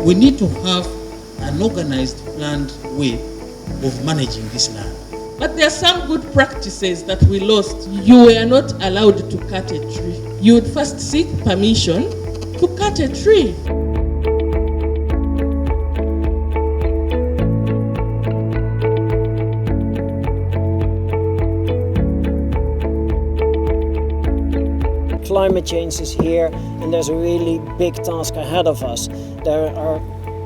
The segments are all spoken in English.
We need to have an organized, planned way of managing this land. But there are some good practices that we lost. You were not allowed to cut a tree. You would first seek permission to cut a tree. Climate change is here, and there's a really big task ahead of us. There are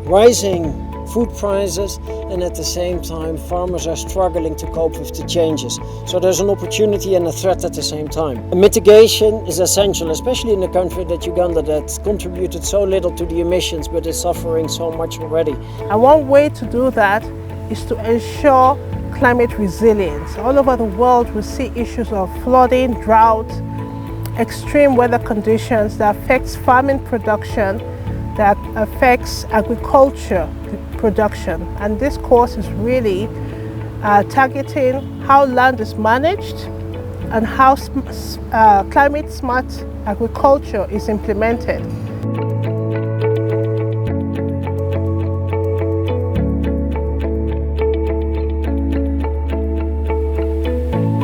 rising food prices, and at the same time farmers are struggling to cope with the changes. So there's an opportunity and a threat at the same time. Mitigation is essential, especially in a country like Uganda that contributed so little to the emissions but is suffering so much already. And one way to do that is to ensure climate resilience. All over the world we see issues of flooding, drought, extreme weather conditions that affects farming production, that affects agriculture production. And this course is really targeting how land is managed and how climate smart agriculture is implemented.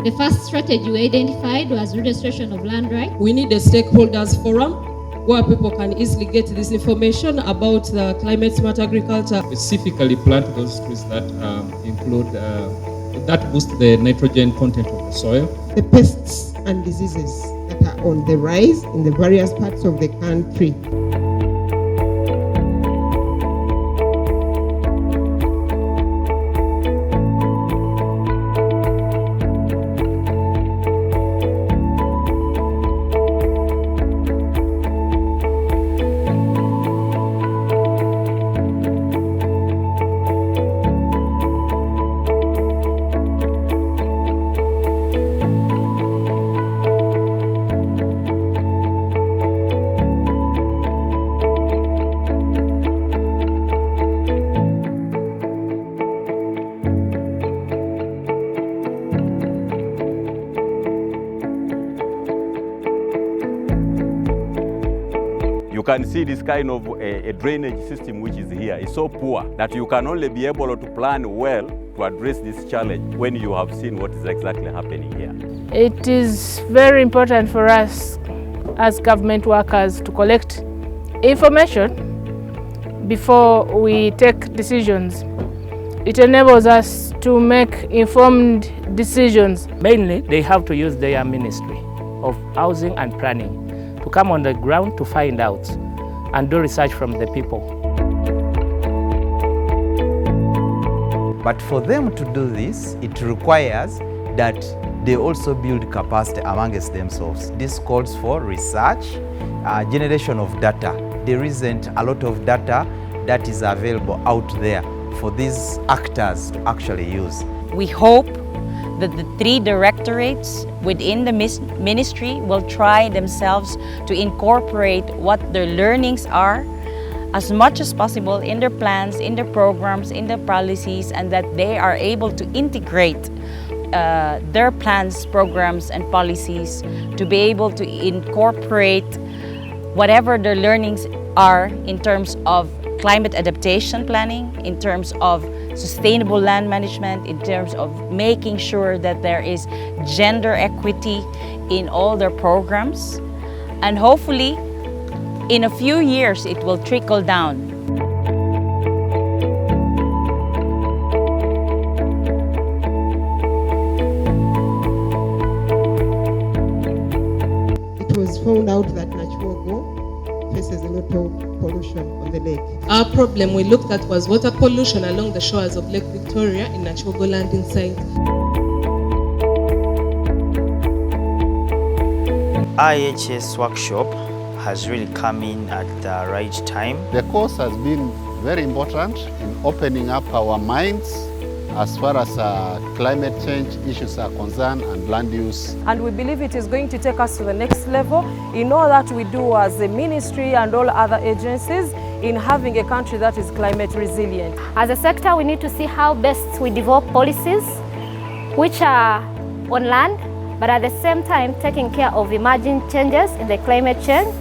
The first strategy we identified was registration of land rights. We need a stakeholders forum where people can easily get this information about the climate smart agriculture. Specifically plant those trees that include, that boost the nitrogen content of the soil. The pests and diseases that are on the rise in the various parts of the country. You can see this kind of a drainage system which is here is so poor that you can only be able to plan well to address this challenge when you have seen what is exactly happening here. It is very important for us as government workers to collect information before we take decisions. It enables us to make informed decisions. Mainly, they have to use their Ministry of Housing and Planning to come on the ground to find out and do research from the people. But for them to do this, it requires that they also build capacity amongst themselves. This calls for research, generation of data. There isn't a lot of data that is available out there for these actors to actually use. We hope that the 3 directorates within the ministry will try themselves to incorporate what their learnings are as much as possible in their plans, in their programs, in their policies, and that they are able to integrate their plans, programs, and policies to be able to incorporate whatever their learnings are in terms of climate adaptation planning, in terms of sustainable land management, in terms of making sure that there is gender equity in all their programs. And hopefully, in a few years, it will trickle down. It was found out that Nachuogo faces a lot of pollution on the lake. Our problem we looked at was water pollution along the shores of Lake Victoria in Nachuogo landing site. IHS workshop has really come in at the right time. The course has been very important in opening up our minds as far as climate change issues are concerned and land use. And we believe it is going to take us to the next level in all that we do as a ministry and all other agencies in having a country that is climate resilient. As a sector, we need to see how best we develop policies which are on land, but at the same time taking care of emerging changes in the climate change.